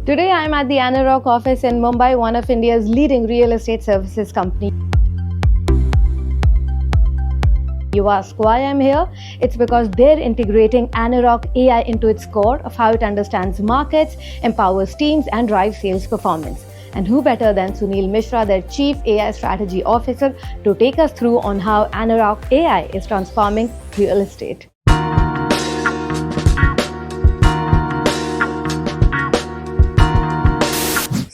Today I am at the Anarock office in Mumbai, one of India's leading real estate services company. You ask why I'm here? It's because they're integrating Anarock AI into its core of how it understands markets, empowers teams, and drives sales performance. And who better than Sunil Mishra, their Chief AI Strategy Officer, to take us through on how Anarock AI is transforming real estate.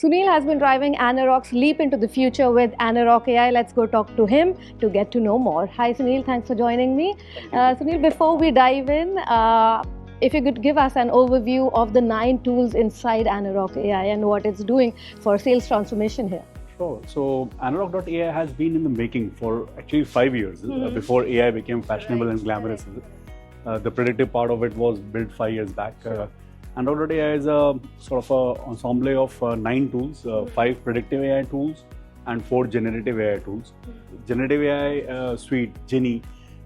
Sunil has been driving Anarock's leap into the future with Anarock AI. Let's go talk to him to get to know more. Hi Sunil, thanks for joining me. Sunil, before we dive in, if you could give us an overview of the 9 tools inside Anarock AI and what it's doing for sales transformation here. Sure. So Anarock.ai has been in the making for actually 5 years before AI became fashionable and glamorous. The predictive part of it was built 5 years back. Anarock.ai is a sort of an ensemble of 9 tools, 5 predictive AI tools and 4 generative AI tools. Generative AI suite, Genie,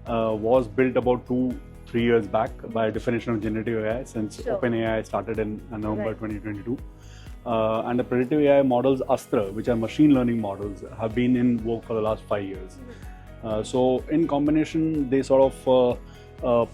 was built about 2-3 years back by definition of generative AI since OpenAI started in November 2022. And the predictive AI models Astra, which are machine learning models, have been in vogue for the last 5 years. So in combination, they sort of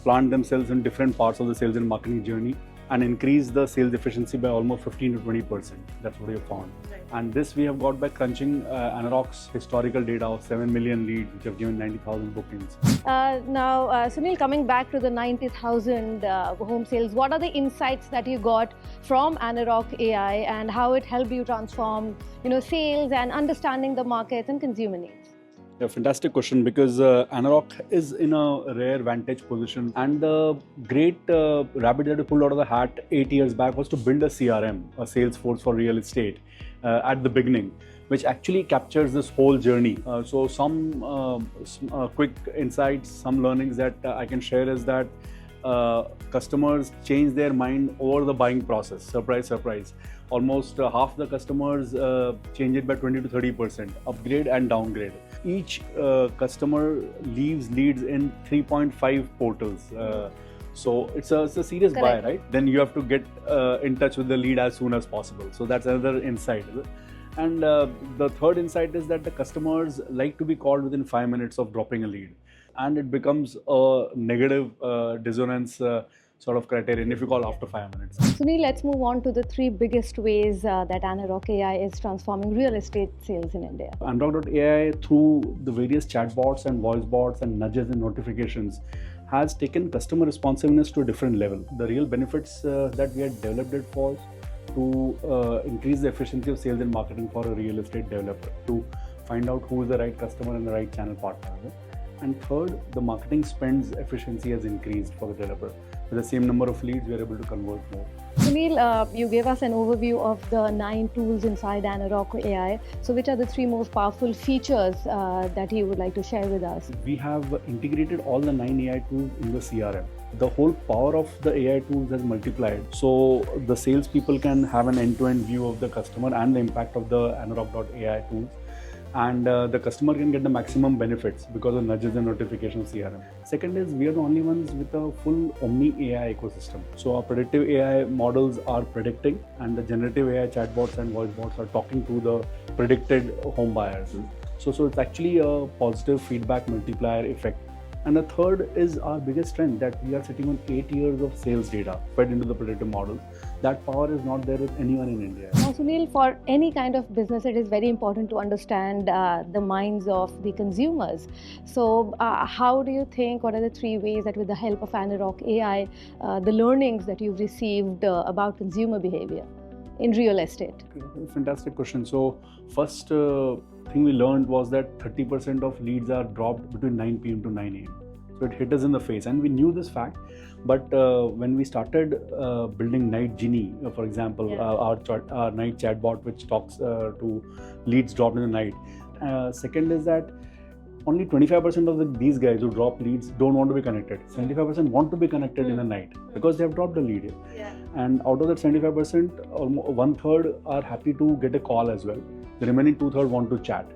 plant themselves in different parts of the sales and marketing journey and increase the sales efficiency by almost 15 to 20%. That's what we have found. Right. And this we have got by crunching Anarock's historical data of 7 million leads, which have given 90,000 bookings. Now, Sunil, coming back to the 90,000 home sales, what are the insights that you got from Anarock AI and how it helped you transform, sales and understanding the markets and consumer needs? Yeah, fantastic question, because Anarock is in a rare vantage position, and the great rabbit that we pulled out of the hat 8 years back was to build a CRM, a Salesforce for real estate, at the beginning, which actually captures this whole journey. So some quick insights, some learnings that I can share is that customers change their mind over the buying process. Surprise, surprise. Almost half the customers change it by 20 to 30%, upgrade and downgrade. Each customer leaves leads in 3.5 portals. So it's a serious buy, right? Then you have to get in touch with the lead as soon as possible. So that's another insight. And the third insight is that the customers like to be called within 5 minutes of dropping a lead. And it becomes a negative dissonance sort of criterion if you call after 5 minutes. Sunil, let's move on to the 3 biggest ways that Anarock AI is transforming real estate sales in India. Anarock.ai, through the various chatbots and voice bots and nudges and notifications, has taken customer responsiveness to a different level. The real benefits that we had developed it for to increase the efficiency of sales and marketing for a real estate developer, to find out who is the right customer and the right channel partner. And third, the marketing spends efficiency has increased for the developer. With the same number of leads, we are able to convert more. Sunil, you gave us an overview of the 9 tools inside Anarock AI. So which are the 3 most powerful features that you would like to share with us? We have integrated all the 9 AI tools in the CRM. The whole power of the AI tools has multiplied. So the salespeople can have an end-to-end view of the customer and the impact of the Anarock.ai tools. And the customer can get the maximum benefits because of nudges and notifications CRM. Second is, we are the only ones with a full Omni AI ecosystem. So our predictive AI models are predicting, and the generative AI chatbots and voice bots are talking to the predicted home buyers. So it's actually a positive feedback multiplier effect. And the third is our biggest strength, that we are sitting on 8 years of sales data fed into the predictive models. That power is not there with anyone in India. Now, Sunil, for any kind of business, it is very important to understand the minds of the consumers. So how do you think, what are the 3 ways that with the help of Anarock AI, the learnings that you've received about consumer behavior in real estate? Fantastic question. So first thing we learned was that 30% of leads are dropped between 9 p.m. to 9 a.m. So it hit us in the face, and we knew this fact. But when we started building Night Genie, for example, our night chatbot, which talks to leads dropped in the night. Second is that only 25% of these guys who drop leads don't want to be connected. 75% want to be connected in the night because they have dropped a lead. And out of that 75%, almost 1/3 are happy to get a call as well. The remaining 2/3 want to chat.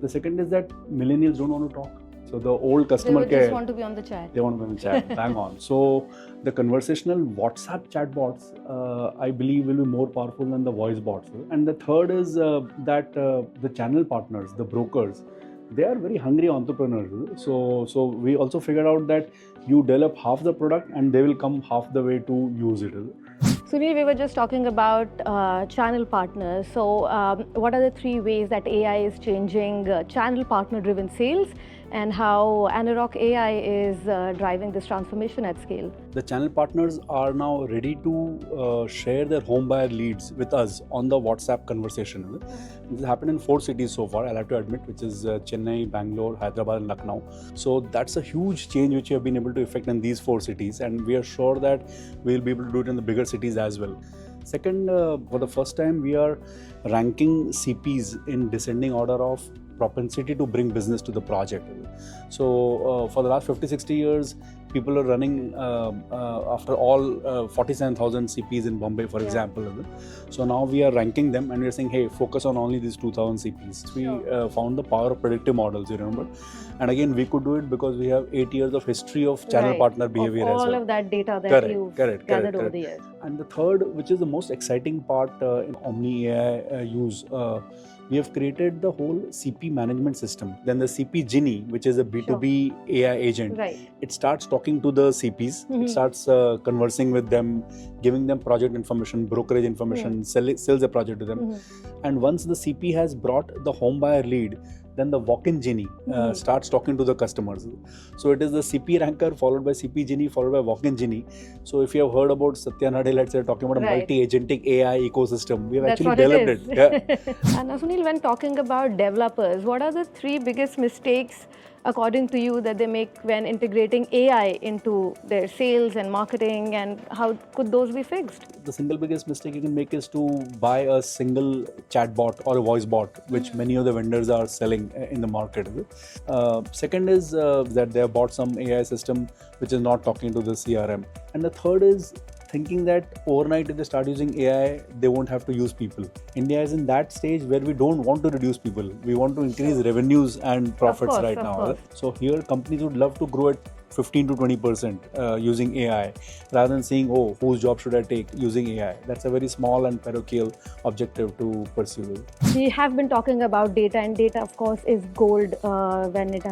The second is that millennials don't want to talk. So the old They customer would care, just want to be on the chat. they want to be on the chat, bang on. So the conversational WhatsApp chatbots, I believe, will be more powerful than the voice bots. And the third is that the channel partners, the brokers, they are very hungry entrepreneurs. So we also figured out that you develop half the product and they will come half the way to use it. Sunil, we were just talking about channel partners. So, what are the three ways that AI is changing channel partner-driven sales, and how Anarock AI is driving this transformation at scale? The channel partners are now ready to share their home buyer leads with us on the WhatsApp conversation. This happened in 4 cities so far, I'll have to admit, which is Chennai, Bangalore, Hyderabad, and Lucknow. So that's a huge change which we have been able to effect in these 4 cities, and we are sure that we'll be able to do it in the bigger cities as well. Second, for the first time, we are ranking CPs in descending order of propensity to bring business to the project. So for the last 50-60 years, people are running after all 47,000 CPs in Bombay, for example. So now we are ranking them and we are saying, hey, focus on only these 2,000 CPs. We found the power of predictive models, you remember? And again, we could do it because we have 8 years of history of channel partner behavior as well. All of that data that you've gathered over the years. And the third, which is the most exciting part in Omni AI use, we have created the whole CP management system. Then the CP Genie, which is a B2B AI agent, it starts talking to the CPs, it starts conversing with them, giving them project information, brokerage information, sells a project to them. And once the CP has brought the home buyer lead, then the walk-in Genie starts talking to the customers. So it is the CP ranker followed by CP Genie followed by walk-in Genie. So if you have heard about Satya Nadella, let's say, talking about a multi-agentic AI ecosystem, we have actually developed it. And now, Sunil, when talking about developers, what are the 3 biggest mistakes according to you that they make when integrating AI into their sales and marketing, and how could those be fixed? The single biggest mistake you can make is to buy a single chatbot or a voice bot, which many of the vendors are selling in the market. Second is that they have bought some AI system which is not talking to the CRM. And the third is thinking that overnight if they start using AI, they won't have to use people. India is in that stage where we don't want to reduce people. We want to increase revenues and profits now. So here companies would love to grow at 15 to 20% using AI, rather than saying, oh, whose job should I take using AI? That's a very small and parochial objective to pursue. We have been talking about data, and data, of course, is gold when it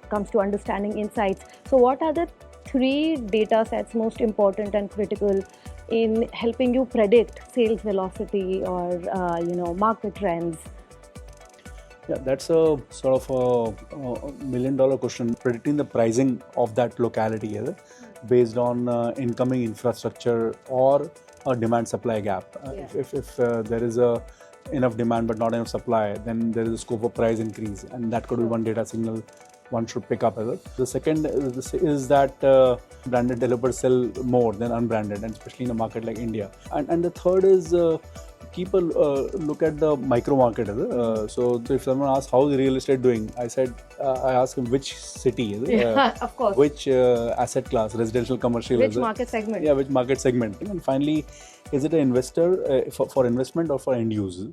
comes to understanding insights. So what are the 3 data sets most important and critical in helping you predict sales velocity or market trends? Yeah, that's a sort of a $1 million question. Predicting the pricing of that locality based on incoming infrastructure or a demand-supply gap. If there is enough demand but not enough supply, then there is a scope of price increase, and that could be one data signal one should pick up. The second is that branded developers sell more than unbranded, and especially in a market like India. And the third is keep a look at the micro market. So if someone asks how is real estate doing, I ask him which city, of course, which asset class, residential, commercial, which market segment. Yeah, which market segment, and finally, is it an investor for investment or for end use?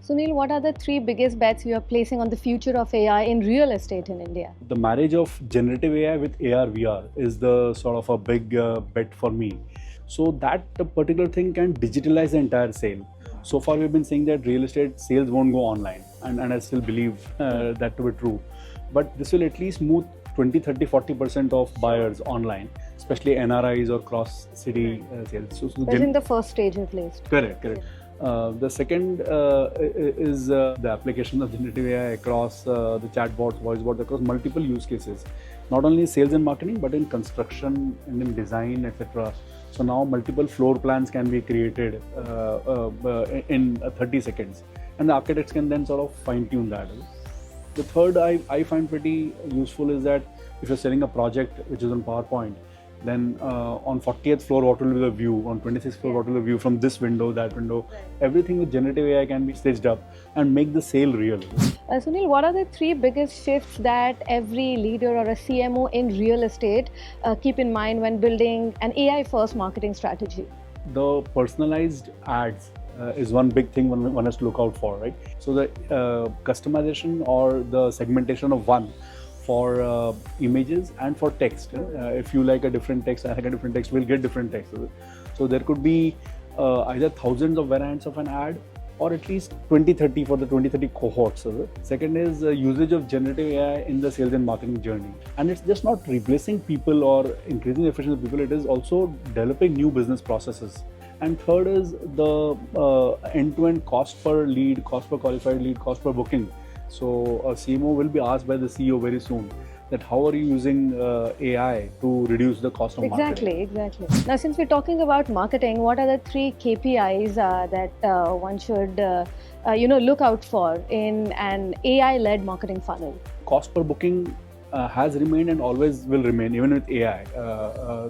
Sunil, what are the 3 biggest bets you are placing on the future of AI in real estate in India? The marriage of generative AI with AR, VR is the sort of a big bet for me. So that particular thing can digitalize the entire sale. So far we've been saying that real estate sales won't go online, and I still believe that to be true. But this will at least move 20, 30, 40% of buyers online, especially NRIs or cross-city sales. So in the first stage at least. Correct. The second is the application of generative AI across the chatbots, voice bots, across multiple use cases, not only in sales and marketing, but in construction and in design, etc. So now multiple floor plans can be created in 30 seconds, and the architects can then sort of fine-tune that. The third I find pretty useful is that if you're selling a project which is on PowerPoint, then on 40th floor what will be the view, on 26th floor what will be the view from this window, that window. Everything with generative AI can be staged up and make the sale real. Sunil, what are the 3 biggest shifts that every leader or a CMO in real estate keep in mind when building an AI first marketing strategy? The personalized ads is one big thing one has to look out for, right? So the customization or the segmentation of one for images and for text. If you like a different text, I like a different text, we'll get different text. So there could be either thousands of variants of an ad, or at least 20-30 for the 20-30 cohorts. Second is usage of generative AI in the sales and marketing journey. And it's just not replacing people or increasing the efficiency of people, it is also developing new business processes. And third is the end-to-end cost per lead, cost per qualified lead, cost per booking. So a CMO will be asked by the CEO very soon that how are you using AI to reduce the cost of marketing? Exactly. Now, since we're talking about marketing, what are the 3 KPIs that one should look out for in an AI-led marketing funnel? Cost per booking has remained and always will remain, even with AI,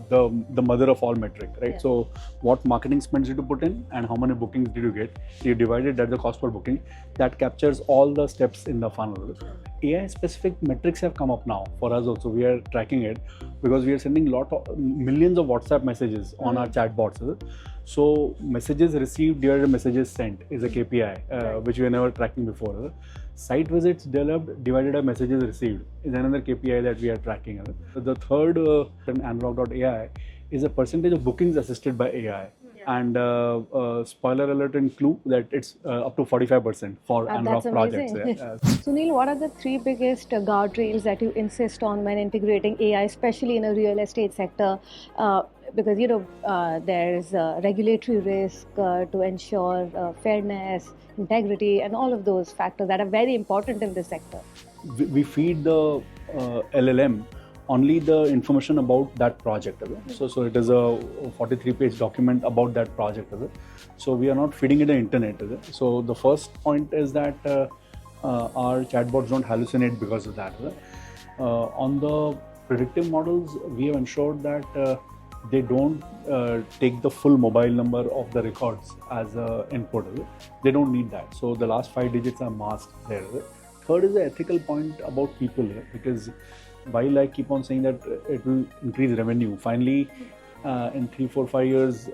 the mother of all metric, right? Yeah. So what marketing spends did you put in and how many bookings did you get? You divided that the cost per booking. That captures all the steps in the funnel. AI specific metrics have come up now for us also. We are tracking it because we are sending millions of WhatsApp messages on our chatbots. So messages received divided messages sent is a KPI, which we were never tracking before. Site visits developed divided by messages received is another KPI that we are tracking. The third in Anarock.ai is a percentage of bookings assisted by AI. And spoiler alert and clue that it's up to 45% for Anarock projects. Sunil, what are the 3 biggest guardrails that you insist on when integrating AI, especially in a real estate sector? Because there's regulatory risk to ensure fairness, integrity, and all of those factors that are very important in this sector. We feed the LLM only the information about that project. So it is a 43-page document about that project. So we are not feeding it the internet. So the first point is that our chatbots don't hallucinate because of that. On the predictive models, we have ensured that they don't take the full mobile number of the records as an input. They don't need that. So the last 5 digits are masked there. Third is the ethical point about people, because while I keep on saying that it will increase revenue, finally in 3, 4, 5 years,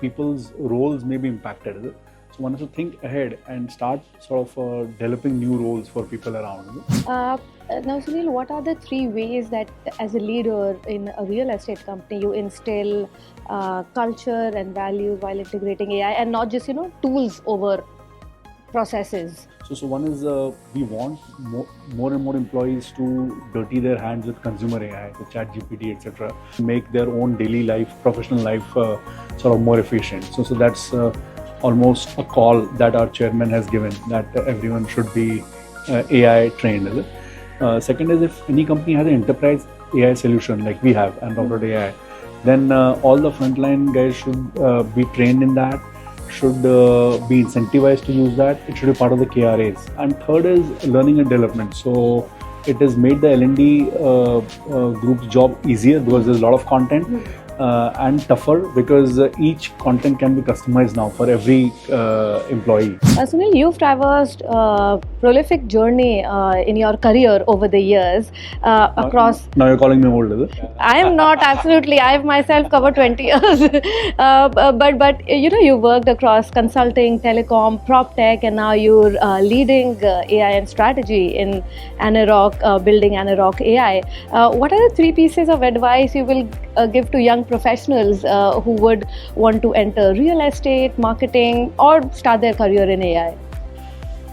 people's roles may be impacted. So one has to think ahead and start sort of developing new roles for people around. Now, Sunil, what are the 3 ways that as a leader in a real estate company you instill culture and values while integrating AI, and not just tools over processes? So one is we want more and more employees to dirty their hands with consumer AI, the ChatGPT, etc. Make their own daily life, professional life sort of more efficient. So that's almost a call that our chairman has given, that everyone should be AI trained. Second is, if any company has an enterprise AI solution like we have, Anarock.ai, then all the frontline guys should be trained in that, should be incentivized to use that. It should be part of the KRAs. And third is learning and development. So it has made the L&D group's job easier because there's a lot of content. And tougher because each content can be customized now for every employee. Sunil, you've traversed a prolific journey in your career over the years across... Now you're calling me old, is it? I am not, absolutely. I've myself covered 20 years. But you worked across consulting, telecom, prop tech, and now you're leading AI and strategy in Anarock, building Anarock AI. What are the 3 pieces of advice you will give to young professionals who would want to enter real estate, marketing, or start their career in AI?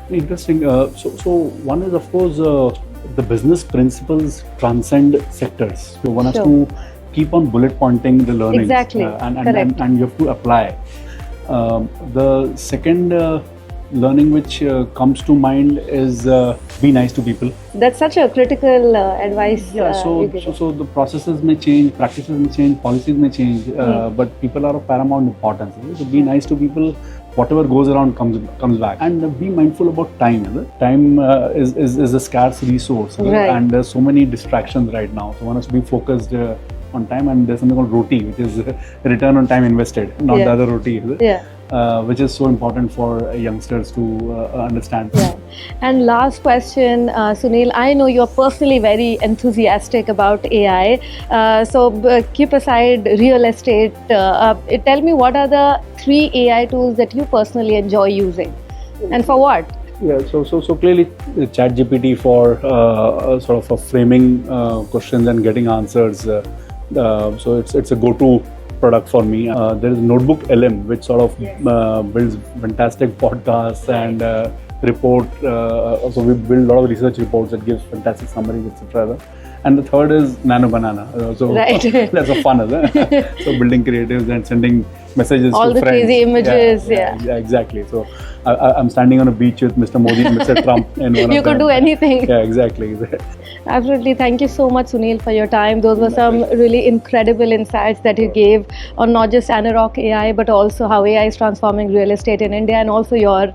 Interesting. So one is, of course, the business principles transcend sectors. So one has to keep on bullet pointing the learnings. Exactly. And you have to apply. The second learning which comes to mind is be nice to people. That's such a critical advice. Yeah, so the processes may change, practices may change, policies may change, but people are of paramount importance. So be nice to people. Whatever goes around comes back. And be mindful about time. Time is a scarce resource, and there's so many distractions right now. So one has to be focused on time, and there's something called ROTI, which is return on time invested, not the other ROTI. Which is so important for youngsters to understand. Yeah. And last question, Sunil, I know you're personally very enthusiastic about AI. So keep aside real estate. Tell me, what are the 3 AI tools that you personally enjoy using, and for what? Yeah, so clearly, ChatGPT for sort of framing questions and getting answers. So it's a go-to product for me. There is Notebook LM, which sort of builds fantastic podcasts and report. So we build a lot of research reports that gives fantastic summaries, etc. And the third is Nano Banana. So Right. that's a fun, isn't it? So building creatives and sending messages all to the friends. crazy images. Yeah. Exactly. So I'm standing on a beach with Mr. Modi and Mr. Trump in one You of could them. do anything. Yeah, exactly. Absolutely. Thank you so much, Sunil, for your time. Those were some really incredible insights that you gave on not just Anarock AI, but also how AI is transforming real estate in India, and also your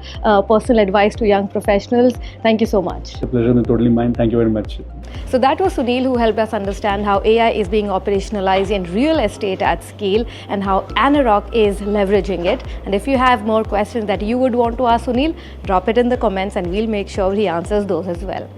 personal advice to young professionals. Thank you so much. The pleasure is totally mine. Thank you very much. So that was Sunil, who helped us understand how AI is being operationalized in real estate at scale and how Anarock is leveraging it. And if you have more questions that you would want to ask Sunil, drop it in the comments and we'll make sure he answers those as well.